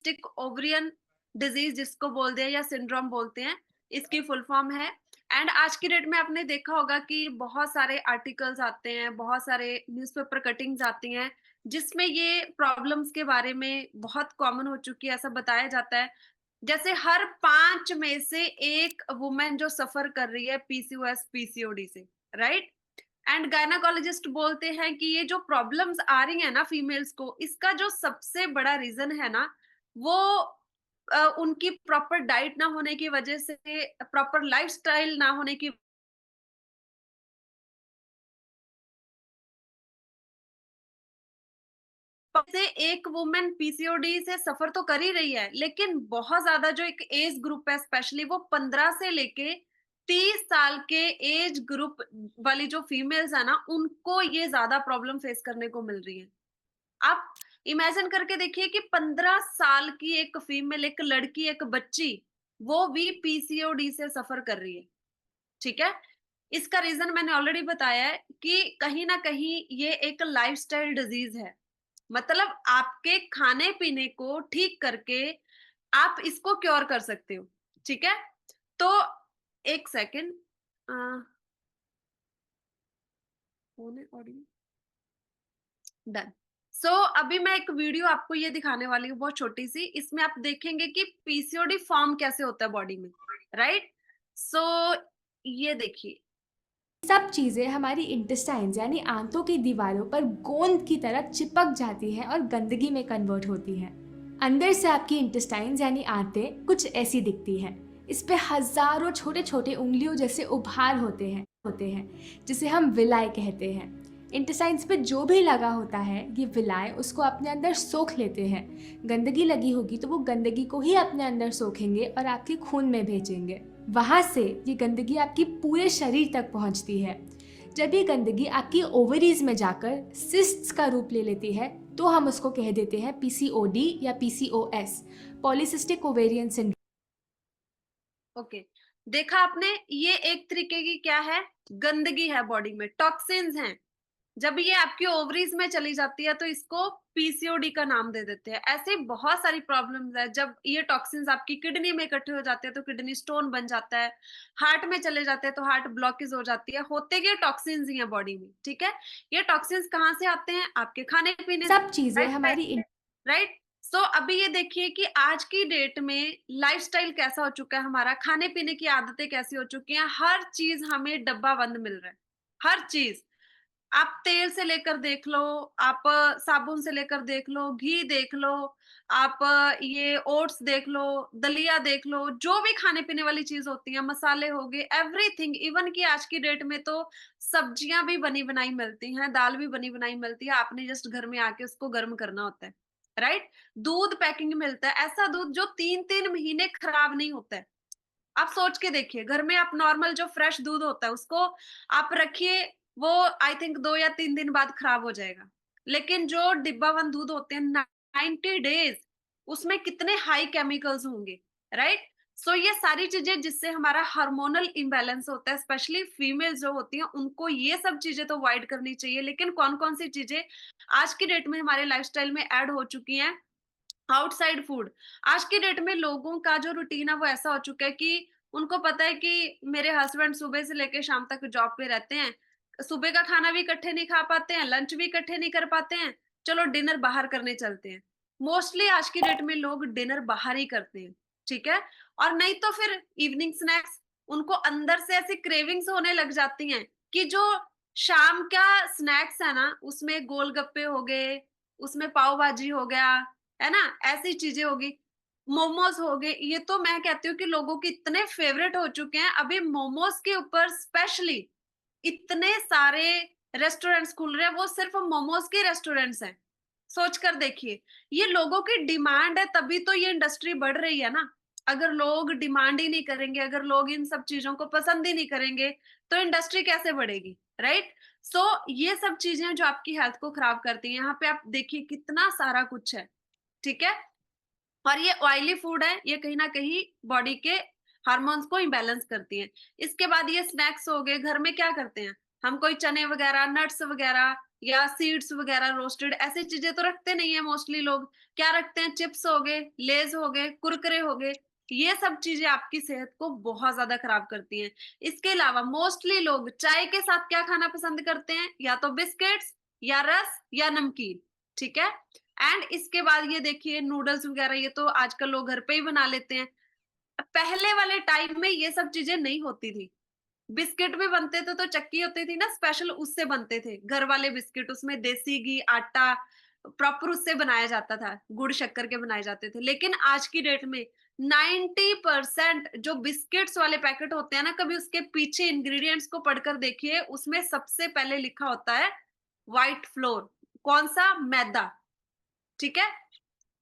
Polycystic ovarian disease जिसको बोलते हैं या सिंड्रोम बोलते हैं, इसकी फुल फॉर्म है। एंड आज की डेट में आपने देखा होगा कि बहुत सारे आर्टिकल्स आते हैं, बहुत सारे न्यूज़पेपर कटिंग्स आती हैं, जिसमें ये प्रॉब्लम्स के बारे में बहुत कॉमन हो चुकी है, ऐसा बताया जाता है। जैसे हर 5 में से 1 वुमन जो सफ़र कर रही है पीसीओएस, पीसीओडी से, राइट? एंड गायनेकोलॉजिस्ट बोलते हैं कि ये जो प्रॉब्लम्स आ रही है ना फीमेल्स को, इसका जो सबसे बड़ा रीजन है ना, वो उनकी प्रॉपर डाइट ना होने की वजह से, प्रॉपर लाइफस्टाइल ना होने की से एक वुमेन पीसीओडी से सफर तो कर ही रही है, लेकिन बहुत ज्यादा जो एक एज ग्रुप है, स्पेशली वो 15 से लेके 30 साल के एज ग्रुप वाली जो फीमेल्स है ना, उनको ये ज्यादा प्रॉब्लम फेस करने को मिल रही है। आप इमेजिन करके देखिए कि 15 साल की एक फीमेल, एक लड़की, एक बच्ची, वो भी पीसीओडी से सफर कर रही है, ठीक है? इसका रीज़न मैंने ऑलरेडी बताया है कि कहीं न कहीं ये एक लाइफ़स्टाइल डिज़ीज़ है। मतलब आपके खाने-पीने को ठीक करके आप इसको क्योर कर सकते हो, ठीक है? तो 1 सेकंड, अ, फ़ोन है ऑडियो डन। सो अभी मैं एक वीडियो आपको ये दिखाने वाली हूँ बहुत छोटी-सी, इसमें आप देखेंगे कि पीसीओडी फॉर्म कैसे होता है बॉडी में, राइट? सो ये देखिए। सब चीज़ें हमारी इंटेस्टाइन्स यानी आंतों की दीवारों पर गोंद की तरह चिपक जाती हैं और गंदगी में कन्वर्ट होती हैं। अंदर से आपकी इंटेस्टाइन्स यानी आंतें कुछ ऐसी दिखती हैं। इस पे हजारों छोटे छोटे उंगलियों जैसे उभार होते हैं जिसे हम विलाय कहते हैं। इंटेस्टाइन्स पे जो भी लगा होता है ये विलाय उसको अपने अंदर सोख लेते हैं। गंदगी लगी होगी तो वो गंदगी को ही अपने अंदर सोखेंगे और आपके खून में भेजेंगे। वहाँ से ये गंदगी आपकी पूरे शरीर तक पहुँचती है। जब ये गंदगी आपकी ओवरीज में जाकर सिस्ट्स का रूप ले लेती है तो हम उसको कह देते हैं पीसीओडी या PCOS, polycystic ovarian syndrome. Okay, देखा आपने, ये एक तरीके की क्या है, गंदगी है बॉडी में, टॉक्सिन्स हैं। जब ये आपकी ओवरीज में चली जाती है तो इसको पीसीओडी का नाम दे देते हैं। ऐसे बहुत सारी प्रॉब्लम्स है, जब ये टॉक्सिन्स आपकी किडनी में इकट्ठे हो जाते हैं तो किडनी स्टोन बन जाता है, हार्ट में चले जाते हैं तो हार्ट ब्लॉकेज हो जाती है, होते ये टॉक्सिन्स ही है बॉडी में, ठीक है? ये टॉक्सिन्स कहाँ से आते हैं? आपके खाने पीने से, सब चीज़ें राइट? हमारी राइट। सो अभी ये देखिए कि आज की डेट में लाइफस्टाइल कैसा हो चुका है हमारा, खाने पीने की आदतें कैसी हो चुकी हैं, हर चीज हमें डब्बा बंद मिल रहा है, हर चीज। आप तेल से लेकर देख लो, आप साबुन से लेकर देख लो, घी देख लो, आप ये ओट्स देख लो, दलिया देख लो, जो भी खाने पीने वाली चीज होती है, मसाले हो गए, एवरीथिंग। इवन कि आज की डेट में तो सब्जियां भी बनी बनाई मिलती हैं, दाल भी बनी बनाई मिलती है, आपने जस्ट घर में आके उसको गर्म करना होता है, राइट? दूध पैकिंग मिलता है, ऐसा दूध जो 3-3 महीने खराब नहीं होता है। आप सोच के देखिए, घर में आप नॉर्मल जो फ्रेश दूध होता है उसको आप रखिए, वो आई थिंक 2 या 3 दिन बाद खराब हो जाएगा। लेकिन जो डिब्बा बंद दूध होते हैं 90 डेज़, उसमें कितने हाई केमिकल्स होंगे, राइट? सो ये सारी चीज़ें जिससे हमारा हार्मोनल इम्बैलेंस होता है, स्पेशली फीमेल्स जो होती हैं उनको ये सब चीज़ें तो अवॉइड करनी चाहिए। लेकिन कौन-कौन सी चीज़ें आज की डेट में हमारे लाइफ़स्टाइल में ऐड हो चुकी हैं? Outside food. आज की डेट में लोगों का जो रूटीन है वो ऐसा हो चुका है कि उनको पता है कि मेरे हस्बैंड सुबह से लेके शाम तक जॉब पे रहते हैं, सुबह का खाना भी इकट्ठे नहीं खा पाते हैं, लंच भी इकट्ठे नहीं कर पाते हैं, चलो डिनर बाहर करने चलते हैं। मोस्टली आज की डेट में लोग डिनर बाहर ही करते हैं, ठीक है? और नहीं तो फिर इवनिंग स्नैक्स, उनको अंदर से ऐसी क्रेविंग्स होने लग जाती हैं कि जो शाम का स्नैक्स है ना, उसमें गोलगप्पे हो गए, उसमें पाव भाजी हो गया, है ना? ऐसी चीज़ें हो गई, मोमोज़ हो गए, ये तो मैं कहती हूँ कि लोगों के इतने फ़ेवरेट हो चुके हैं, अभी मोमोज़ के ऊपर स्पेशली इतने सारे रेस्टोरेंट्स खुल रहे हैं, वो सिर्फ़ मोमोज़ के रेस्टोरेंट्स हैं। सोच कर देखिए, ये लोगों की डिमांड है तभी तो ये इंडस्ट्री बढ़ रही है ना। अगर लोग डिमांड ही नहीं करेंगे, अगर लोग इन सब चीज़ों को पसंद ही नहीं करेंगे, तो इंडस्ट्री कैसे बढ़ेगी, राइट? सो ये सब चीज़ें जो आपकी हेल्थ को खराब करती हैं, यहाँ पे आप देखिए कितना सारा कुछ है, ठीक है? और ये ऑयली फूड है, ये कहीं न कहीं बॉडी के हार्मोन्स को इम्बैलेंस करती हैं। इसके बाद ये स्नैक्स हो गए, घर में क्या करते हैं, हम कोई चने वगैरह, नट्स वगैरह, या सीड्स वगैरह रोस्टेड, ऐसी चीजें तो रखते नहीं है मोस्टली लोग। क्या रखते हैं? चिप्स हो गए, लेज हो गए, कुरकुरे हो गए। ये सब चीजें आपकी सेहत को बहुत ज्यादा खराब करती हैं। इसके अलावा मोस्टली लोग चाय के साथ क्या खाना पसंद करते हैं? या तो बिस्किट्स, या रस, या नमकीन। ठीक है। एंड इसके बाद ये देखिए नूडल्स वगैरह, ये तो आजकल लोग घर पे ही बना लेते हैं। पहले वाले टाइम में ये सब चीजें नहीं होती थी। बिस्किट भी बनते थे तो चक्की होती थी ना स्पेशल, उससे बनते थे घर वाले बिस्किट। उसमें देसी घी, आटा प्रॉपर उससे बनाया जाता था, गुड़ शक्कर के बनाए जाते थे। लेकिन आज की डेट में 90% जो बिस्किट्स वाले पैकेट होते हैं ना, कभी उसके पीछे इंग्रेडिएंट्स को पढ़कर देखिए, उसमें सबसे पहले लिखा होता है व्हाइट फ्लोर। कौन सा? मैदा। ठीक है।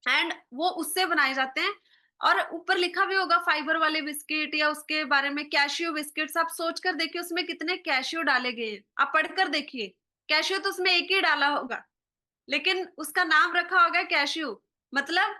एंड वो उससे बनाए जाते हैं। और ऊपर लिखा भी होगा फाइबर वाले बिस्किट, या उसके बारे में कैशियो बिस्किट्स। आप सोच कर देखिए उसमें कितने कैशियो डाले गए हैं, आप पढ़कर देखिए। कैशियो तो उसमें एक ही डाला होगा, लेकिन उसका नाम रखा होगा कैशियो, मतलब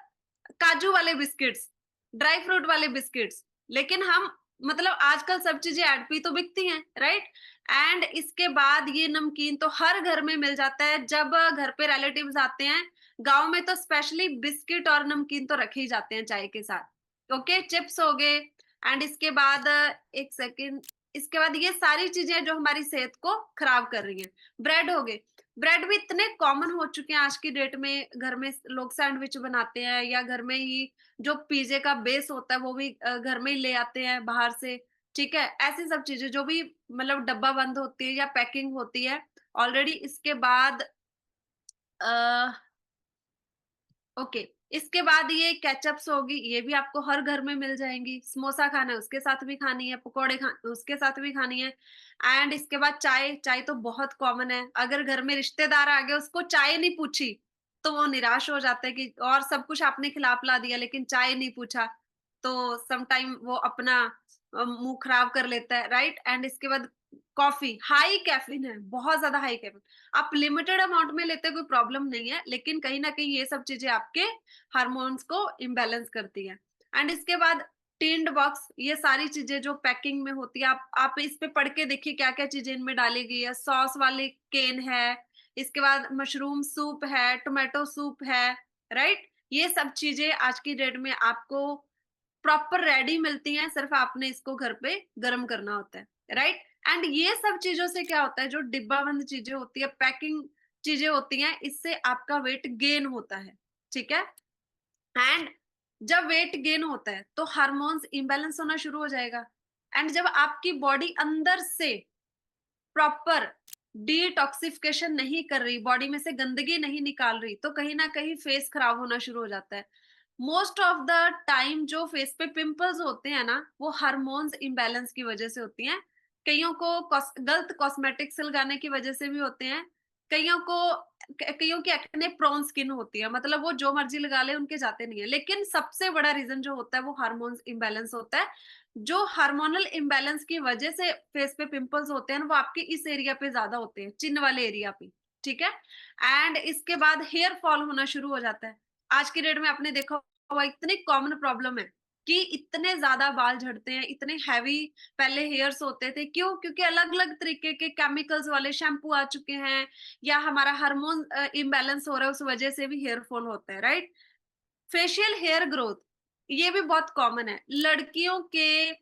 काजू वाले बिस्किट्स, ड्राई फ्रूट वाले बिस्किट्स। लेकिन हम, मतलब आजकल सब चीजें एड पे तो बिकती हैं, राइट। एंड इसके बाद ये नमकीन तो हर घर में मिल जाता है। जब घर पे रिलेटिव्स आते हैं, गांव में तो स्पेशली बिस्किट और नमकीन तो रखे ही जाते हैं चाय के साथ। ओके, चिप्स हो गए। एंड इसके बाद एक सेकेंड, इसके बाद ये सारी चीजें जो हमारी सेहत को खराब कर रही हैं। ब्रेड हो गए। ब्रेड भी इतने कॉमन हो चुके हैं आज की डेट में, घर में लोग सैंडविच बनाते हैं, या घर में ही जो पिज़्ज़ा का बेस होता है वो भी घर में ही ले आते हैं बाहर से। ठीक है? ऐसी सब चीज़ें जो भी मतलब डब्बा बंद होती है या पैकिंग होती है ऑलरेडी। इसके बाद अ ओके, इसके बाद ये केचअप्स होगी, ये भी आपको हर घर में मिल जाएँगी। समोसा खाना है, उसके साथ भी खानी है, पकोड़े खा उसके साथ भी खानी है। एंड इसके बाद चाय, चाय तो बहुत कॉमन है। अगर घर में रिश्तेदार आ गए, उसको चाय नहीं पूछी, तो वो निराश हो जाता है कि और सब कुछ आपने खिला-पिला दिया, लेकिन चाय नहीं पूछा। तो सम टाइम वो अपना मुँह खराब कर लेता है, राइट? एंड इसके बाद कॉफ़ी, हाई कैफ़ीन है, बहुत ज़्यादा हाई कैफ़ीन। आप लिमिटेड अमाउंट में लेते हैं कोई प्रॉब्लम नहीं है, लेकिन कहीं न कहीं ये सब चीज़ें आपके हार्मोन्स को इम्बैलेंस करती हैं। एंड इसके बाद टिन्ड बॉक्स, ये सारी चीज़ें जो पैकिंग में होती है, आप इस पे पढ़ के देखिए क्या-क्या चीज़ें इनमें डाली गई है। सॉस वाले केन है, इसके बाद मशरूम सूप है, टोमेटो सूप है, राइट? ये सब चीज़ें आज की डेट में आपको प्रॉपर रेडी मिलती हैं, सिर्फ आपने इसको घर पे गरम करना होता है, राइट? एंड ये सब चीज़ों से क्या होता है, जो डिब्बाबंद चीज़ें होती है, पैकिंग चीज़ें होती हैं, इससे आपका वेट गेन होता है, ठीक है? एंड जब वेट गेन होता है, तो हार्मोन्स इम्बैलेंस होना शुरू हो जाएगा। एंड जब आपकी बॉडी अंदर से प्रॉपर डिटॉक्सिफिकेशन नहीं कर रही, बॉडी में से गंदगी नहीं निकाल रही, तो कहीं न कहीं फेस खराब होना शुरू हो जाता है। मोस्ट ऑफ द टाइम जो फेस पे पिंपल्स होते हैं ना, वो हार्मोन्स इम्बैलेंस की वजह से होती हैं। कइयों को गलत कॉस्मेटिक्स लगाने की वजह से भी होते हैं। कइयों को कइयों की एक्ने प्रोन स्किन होती है, मतलब वो जो मर्ज़ी लगा लें, उनके जाते नहीं है। लेकिन सबसे बड़ा रीज़न जो होता है, वो हार्मोन्स इम्बैलेंस होता है। जो हार्मोनल इम्बैलेंस की वजह से फेस पे पिंपल्स होते हैं ना, वो आपके इस एरिया पे ज़्यादा होते हैं, चिन वाले एरिया पे, ठीक है? एंड इसके बाद हेयर फॉल होना शुरू हो जाता है। आज की डेट में आपने देखा होगा, इतनी कॉमन प्रॉब्लम है कि इतने ज़्यादा बाल झड़ते हैं, इतने हेवी पहले हेयर्स होते थे। क्यों? क्योंकि अलग-अलग तरीके के केमिकल्स वाले शैम्पू आ चुके हैं, या हमारा हार्मोन इम्बैलेंस हो रहा है, उस वजह से भी हेयर फॉल होता है, राइट? फेशियल हेयर ग्रोथ, ये भी बहुत कॉमन है। लड़कियों के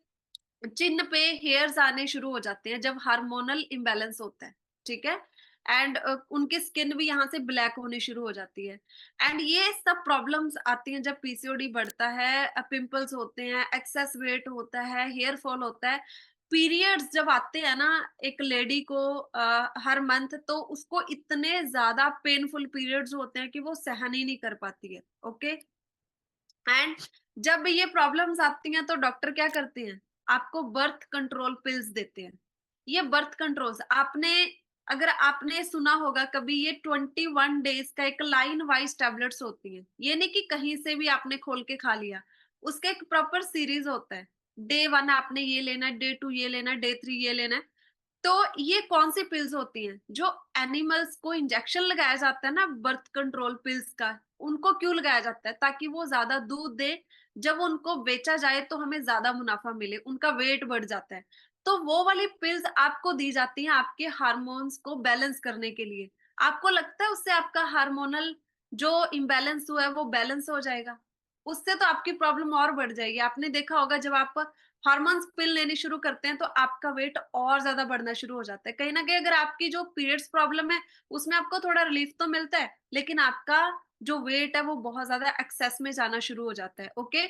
चिन्ह पे हेयर्स आने शुरू हो जाते हैं जब हार्मोनल इम्बैलेंस होता है, ठीक है? एंड उनकी स्किन भी यहाँ से ब्लैक होनी शुरू हो जाती है। एंड ये सब प्रॉब्लम्स आती हैं जब पीसीओडी बढ़ता है, पिंपल्स होते हैं, एक्सेस वेट होता है, हेयर फॉल होता है। पीरियड्स जब आते हैं ना एक लेडी को हर मंथ, तो उसको इतने ज़्यादा पेनफुल पीरियड्स होते हैं कि वो सहन ही नहीं कर पाती है, ओके? एंड जब ये प्रॉब्लम्स आती हैं तो डॉक्टर क्या करते हैं? आपको बर्थ कंट्रोल पिल्स देते हैं। ये बर्थ कंट्रोल्स आपने, अगर आपने सुना होगा कभी, ये 21 डेज का एक लाइन वाइज टैबलेट्स होती हैं। ये नहीं कि कहीं से भी आपने खोल के खा लिया। उसका एक प्रॉपर सीरीज होता है। डे 1 आपने ये लेना है, डे 2 ये लेना है, डे 3 ये लेना है। तो ये कौन सी पिल्स होती हैं? जो एनिमल्स को इंजेक्शन लगाया जाता है ना बर्थ कंट्रोल पिल्स का, उनको क्यों लगाया जाता है? ताकि वो ज़्यादा दूध दे, जब उनको बेचा जाए तो हमें ज़्यादा मुनाफ़ा मिले, उनका वेट बढ़ जाता है। तो वो वाली पिल्स आपको दी जाती हैं आपके हार्मोन्स को बैलेंस करने के लिए। आपको लगता है उससे आपका हार्मोनल जो इम्बैलेंस हुआ है वो बैलेंस हो जाएगा? उससे तो आपकी प्रॉब्लम और बढ़ जाएगी। आपने देखा होगा जब आप हार्मोन्स पिल लेनी शुरू करते हैं तो आपका वेट और ज़्यादा बढ़ना शुरू हो जाता है। कहीं न कहीं अगर आपकी जो पीरियड्स प्रॉब्लम है उसमें आपको थोड़ा रिलीफ तो मिलता है, लेकिन आपका जो वेट है वो बहुत ज़्यादा एक्सेस में जाना शुरू हो जाता है, ओके?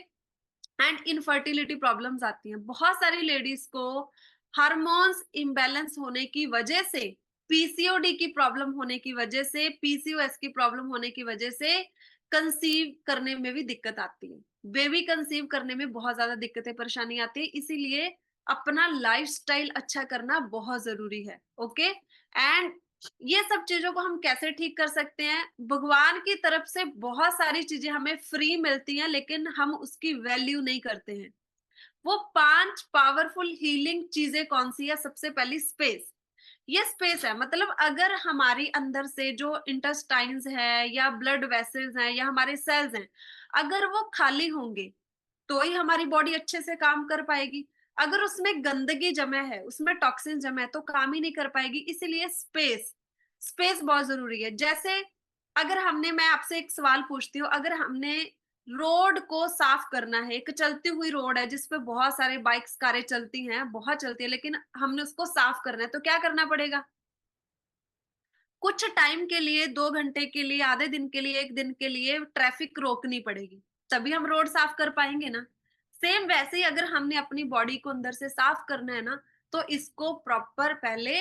एंड इनफर्टिलिटी प्रॉब्लम्स आती हैं। बहुत सारी लेडीज को हार्मोन्स इम्बैलेंस होने की वजह से, पीसीओडी की प्रॉब्लम होने की वजह से, पीसीओएस की प्रॉब्लम होने की वजह से कंसीव करने में भी दिक्कत आती है। बेबी कंसीव करने में बहुत ज्यादा दिक्कतें परेशानी आती है, इसीलिए अपना लाइफस्टाइल अच्छा करना बहुत जरूरी है। ओके, एंड ये सब चीजों को हम कैसे ठीक कर सकते हैं? भगवान की तरफ से बहुत सारी चीजें हमें फ्री मिलती हैं, लेकिन हम उसकी वैल्यू नहीं करते हैं। वो 5 पावरफुल हीलिंग चीजें कौन-सी है? सबसे पहली स्पेस। ये स्पेस है, मतलब अगर हमारी अंदर से जो इंटेस्टाइन्स है या ब्लड वेसल्स हैं या हमारे सेल्स हैं, अगर वो खाली होंगे, तो ही हमारी बॉडी अच्छे से काम कर पाएगी। अगर उसमें गंदगी जमा है, उसमें टॉक्सिन जमा है, तो काम ही नहीं कर पाएगी। इसीलिए स्पेस, स्पेस बहुत ज़रूरी है। जैसे अगर हमने मैं आपसे एक सवाल पूछती हूँ, अगर हमने रोड को साफ करना है, एक चलती हुई रोड है जिस पे बहुत सारे बाइक्स, कारें चलती हैं, बहुत चलती है, लेकिन हमने उसको साफ करना है, तो क्या करना पड़ेगा? कुछ टाइम के लिए, 2 घंटे के लिए, आधे दिन के लिए, 1 दिन के लिए ट्रैफिक रोकनी पड़ेगी, तभी हम रोड साफ कर पाएँगे ना। सेम वैसे ही अगर हमने अपनी बॉडी को अंदर से साफ करना है ना, तो इसको प्रॉपर पहले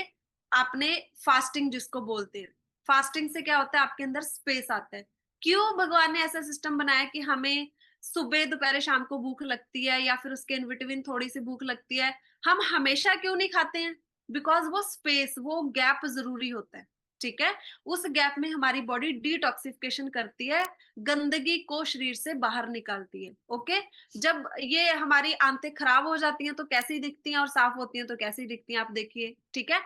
आपने फास्टिंग जिसको बोलते हैं, फास्टिंग से क्या होता है आपके अंदर स्पेस आता है। क्यों भगवान ने ऐसा सिस्टम बनाया कि हमें सुबह, दोपहर, शाम को भूख लगती है या फिर उसके इन बिटवीन थोड़ी-सी भूख लगती है, हम हमेशा क्यों नहीं खाते हैं? बिकॉज़ वो स्पेस, वो गैप ज़रूरी होता है। ठीक है? उस गैप में हमारी बॉडी डिटॉक्सिफिकेशन करती है, गंदगी को शरीर से बाहर निकालती है, ओके? जब ये हमारी आंतें खराब हो जाती हैं तो कैसी दिखती हैं और साफ होती हैं तो कैसी दिखती हैं आप देखिए, ठीक है?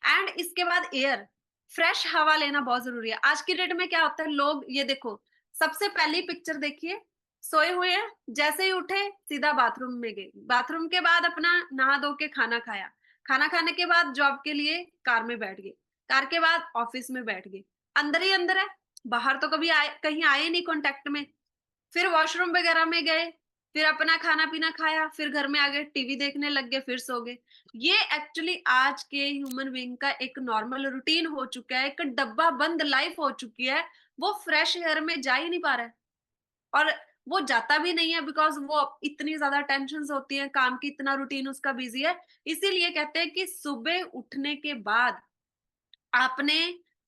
एंड इसके बाद एयर, फ्रेश हवा लेना बहुत ज़रूरी है। आज की डेट में क्या होता है, लोग ये देखो, सबसे पहली पिक्चर देखिए, सोए हुए हैं, जैसे ही उठे सीधा बाथरूम में गए, बाथरूम के बाद अपना नहा धो के खाना खाया, खाना खाने के बाद जॉब के लिए कार में बैठ गए, कार के बाद ऑफिस में बैठ गए, अंदर ही अंदर है, बाहर तो कभी आए, कहीं आए नहीं कांटेक्ट में। फिर वॉशरूम वगैरह में गए, फिर अपना खाना पीना खाया, फिर घर में आ गए, टीवी देखने लग गए, फिर सो गए। ये एक्चुअली आज के ह्यूमन बीइंग का एक नॉर्मल रूटीन हो चुका है, एक डब्बा बंद लाइफ हो चुकी है। वो फ्रेश एयर में जा ही नहीं पा रहा है, और वो जाता भी नहीं है बिकॉज़ वो इतनी ज़्यादा टेंशन्स होती हैं, काम की इतना रूटीन उसका बिज़ी है। इसीलिए कहते हैं कि सुबह उठने के बाद आपने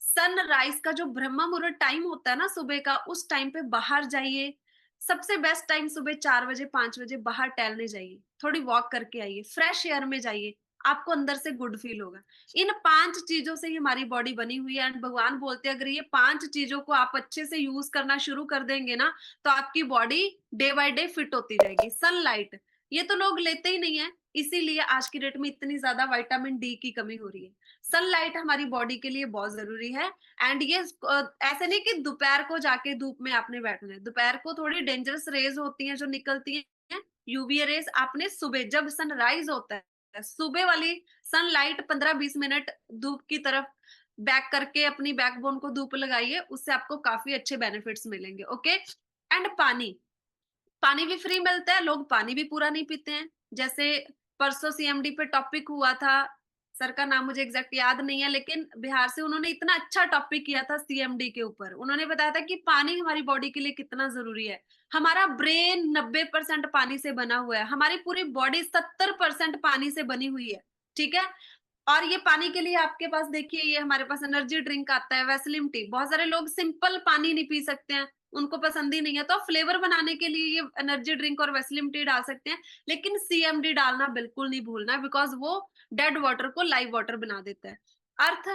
सनराइज का जो ब्रह्म मुहूर्त टाइम होता है ना सुबह का, उस टाइम पे बाहर जाइए। सबसे बेस्ट टाइम सुबह 4 बजे, 5 बजे बाहर टहलने जाइए, थोड़ी वॉक करके आइए, फ्रेश एयर में जाइए, आपको अंदर से गुड फील होगा। इन 5 चीज़ों से ही हमारी बॉडी बनी हुई है, एंड भगवान बोलते हैं अगर ये 5 चीज़ों को आप अच्छे से यूज़ करना शुरू कर देंगे ना, तो आपकी body day by day fit होती जाएगी। सनलाइट, ये तो लोग लेते ही नहीं है, इसीलिए आज की डेट में इतनी ज़्यादा विटामिन डी की कमी हो रही है। सनलाइट हमारी बॉडी के लिए बहुत ज़रूरी है, एंड ये ऐसे नहीं कि दोपहर को जाके धूप में आपने बैठना है। दोपहर को थोड़ी डेंजरस रेज़ होती हैं जो निकलती हैं, यूवी रेज़ आपने सुबह जब सनराइज़ होता है, सुबह वाली सनलाइट 15-20 मिनट धूप की तरफ बैक करके अपनी बैकबोन को धूप लगाइए, उससे आपको काफ़ी अच्छे बेनिफिट्स मिलेंगे, ओके? एंड पानी, पानी भी फ्री मिलता है, लोग पानी भी पूरा नहीं पीते हैं। जैसे परसों सीएमडी पे टॉपिक हुआ था, सर का नाम मुझे एग्ज़ैक्ट याद नहीं है, लेकिन बिहार से उन्होंने इतना अच्छा टॉपिक किया था सीएमडी के ऊपर। उन्होंने बताया था कि पानी हमारी बॉडी के लिए कितना ज़रूरी है। हमारा ब्रेन 90% पानी से बना हुआ है, हमारी पूरी बॉडी 70% पानी से बनी हुई है, ठीक है? और ये पानी के लिए आपके पास देखिए, ये हमारे पास एनर्जी ड्रिंक आता है, वेस्लिम टी। बहुत सारे लोग सिंपल पानी नहीं पी सकते हैं, उनको पसंद ही नहीं है, तो फ्लेवर बनाने के लिए ये एनर्जी ड्रिंक और वेस्लिम टी डाल सकते हैं, लेकिन सीएमडी डालना बिल्कुल नहीं भूलना है, बिकॉज़ वो डेड वाटर को लाइव वाटर बना देता है। अर्थ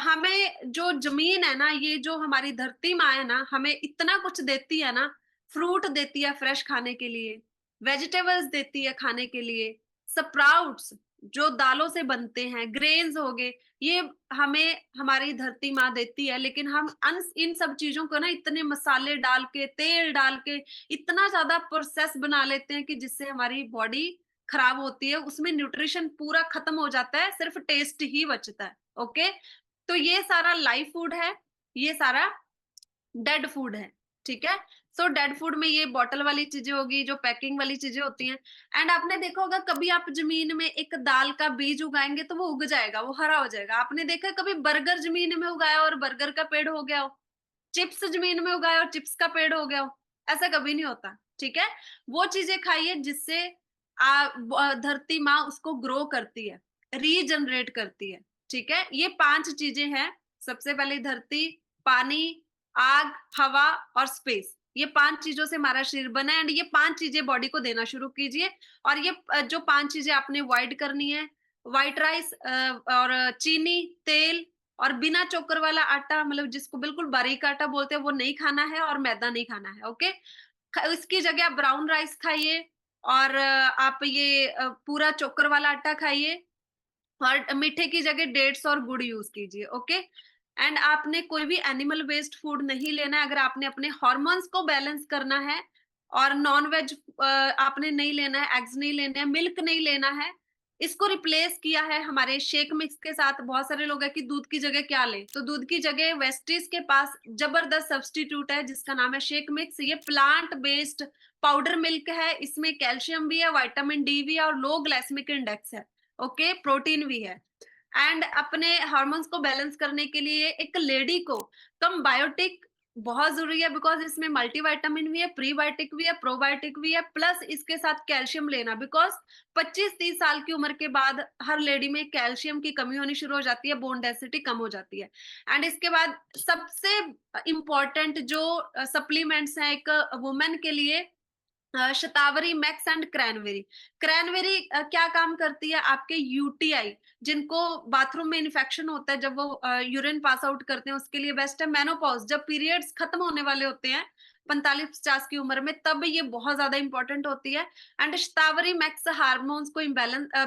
हमें जो ज़मीन है ना, ये जो हमारी धरती माँ है ना, हमें इतना कुछ देती है ना, फ्रूट देती है फ्रेश खाने के लिए, वेजिटेबल्स देती है खाने के लिए, स्प्राउट्स जो दालों से बनते हैं, ग्रेन्स हो गए, ये हमें हमारी धरती माँ देती है, लेकिन हम अन इन सब चीज़ों को ना इतने मसाले डाल के, तेल डाल के, इतना ज़्यादा प्रोसेस बना लेते हैं कि जिससे हमारी बॉडी खराब होती है, उसमें न्यूट्रिशन पूरा खत्म हो जाता है, सिर्फ टेस्ट ही बचता है, ओके? तो ये सारा लाइव फूड है, ये सारा डेड फूड है, ठीक है? सो डेड फूड में ये बॉटल वाली चीज़ें होगी, जो पैकिंग वाली चीज़ें होती हैं। एंड आपने देखा होगा कभी आप ज़मीन में एक दाल का बीज उगाएँगे तो वो उग जाएगा, वो हरा हो जाएगा। आपने देखा है कभी बर्गर ज़मीन में उगाया और बर्गर का पेड़ हो गया हो? चिप्स ज़मीन में उगाया और चिप्स का पेड़ हो गया हो? ऐसा कभी नहीं होता, ठीक है? वो चीज़ें खाइए जिससे धरती माँ उसको ग्रो करती है, रीजनरेट करती है, ठीक है? ये 5 चीज़ें हैं, सबसे पहले धरती, पानी, आग, हवा और स्पेस। ये 5 चीज़ों से हमारा शरीर बना है एंड ये 5 चीज़ें बॉडी को देना शुरू कीजिए और ये जो 5 चीज़ें आपने अवॉइड करनी है, व्हाइट राइस और चीनी, तेल और बिना चोकर वाला आटा मतलब जिसको बिल्कुल बारीक आटा बोलते हैं वो नहीं खाना है और मैदा नहीं खाना है, ओके? इसकी जगह आप ब्राउन राइस खाइए और आप ये पूरा चोकर वाला आटा खाइए और मीठे की जगह डेट्स और गुड़ यूज़ कीजिए, ओके? एंड आपने कोई भी एनिमल बेस्ड फूड नहीं लेना है अगर आपने अपने हार्मोन्स को बैलेंस करना है और नॉन-वेज आपने नहीं लेना है, एग्स नहीं लेने हैं, मिल्क नहीं लेना है। इसको रिप्लेस किया है हमारे शेक मिक्स के साथ बहुत सारे लोग हैं कि दूध की जगह क्या लें? तो दूध की जगह वेस्टीज़ के पास ज़बरदस्त सब्स्टिट्यूट है जिसका नाम है शेक मिक्स। ये प्लांट बेस्ड पाउडर मिल्क है, इसमें कैल्शियम भी है, विटामिन डी भी है और लो ग्लाइसेमिक इंडेक्स है। ओके, प्रोटीन भी है एंड अपने हार्मोन्स को बैलेंस करने के लिए एक लेडी को कम बायोटिक बहुत जरूरी है बिकॉज इसमें मल्टीविटामिन भी है, प्रीबायोटिक भी है, प्रोबायोटिक भी है, प्लस इसके साथ कैल्शियम लेना बिकॉज 25-30 साल की उम्र के बाद हर लेडी में कैल्शियम की कमी होनी शुरू हो जाती है, बोन डेंसिटी कम हो जाती है। एंड इसके बाद सबसे इंपॉर्टेंट जो सप्लीमेंट्स हैं एक वुमेन के लिए शतावरी मैक्स एंड क्रैनबेरी। क्रैनबेरी क्या काम करती है आपके यूटीआई जिनको बाथरूम में इन्फेक्शन होता है जब वो यूरिन पास आउट करते हैं उसके लिए बेस्ट है। मेनोपॉज जब पीरियड्स खत्म होने वाले होते हैं 45-50 की उम्र में तब ये बहुत ज्यादा इंपॉर्टेंट होती है। एंड शतावरी मैक्स हार्मोन्स को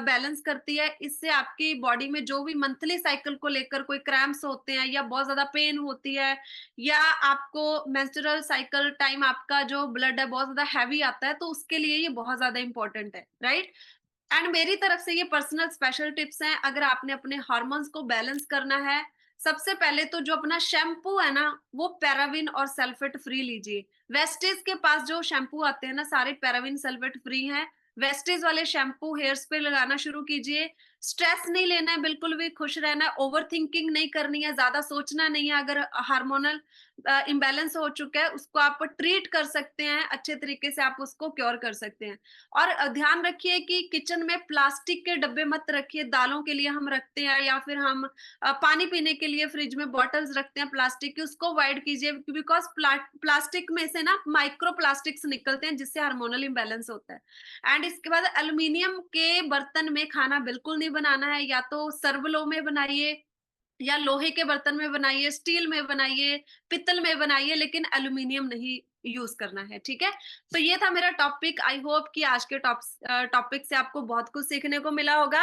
बैलेंस करती है। इससे आपकी बॉडी में जो भी मंथली साइकिल को लेकर कोई क्रैम्प्स होते हैं या बहुत ज्यादा पेन होती है या आपको मेंस्ट्रुअल साइकिल टाइम आपका जो ब्लड है बहुत ज्यादा हैवी आता है तो उसके लिए ये बहुत ज्यादा इंपॉर्टेंट है, राइट? एंड मेरी तरफ से ये पर्सनल स्पेशल टिप्स हैं अगर आपने अपने हार्मोन्स को बैलेंस करना है। सबसे पहले तो जो अपना शैम्पू है ना वो पैराविन और सल्फेट फ्री लीजिए। वेस्टेज के पास जो शैम्पू आते हैं ना सारे पैराविन सल्फेट फ्री हैं। वेस्टेज वाले शैम्पू हेयर्स पे लगाना शुरू कीजिए। स्ट्रेस नहीं लेना है, बिल्कुल भी खुश रहना है, ओवर थिंकिंग नहीं करनी है, ज्यादा सोचना नहीं है। अगर हार्मोनल इम्बैलेंस हो चुका है उसको आप ट्रीट कर सकते हैं, अच्छे तरीके से आप उसको क्योर कर सकते हैं। और ध्यान रखिए कि किचन में प्लास्टिक के डब्बे मत रखिए। दालों के लिए हम रखते हैं या फिर हम पानी पीने के लिए फ्रिज में बॉटल्स रखते हैं प्लास्टिक की, उसको अवॉइड कीजिए बिकॉज प्लास्टिक में से ना माइक्रो प्लास्टिक्स निकलते हैं जिससे हार्मोनल इम्बैलेंस होता है। एंड इसके बाद एल्युमिनियम के बर्तन में खाना बिल्कुल नहीं बनाना है, या तो सर्वलो में बनाइए या लोहे के बर्तन में बनाइए, स्टील में बनाइए, पित्तल में बनाइए, लेकिन एल्युमिनियम नहीं यूज़ करना है, ठीक है? तो ये था मेरा टॉपिक। आई होप कि आज के टॉपिक से आपको बहुत कुछ सीखने को मिला होगा।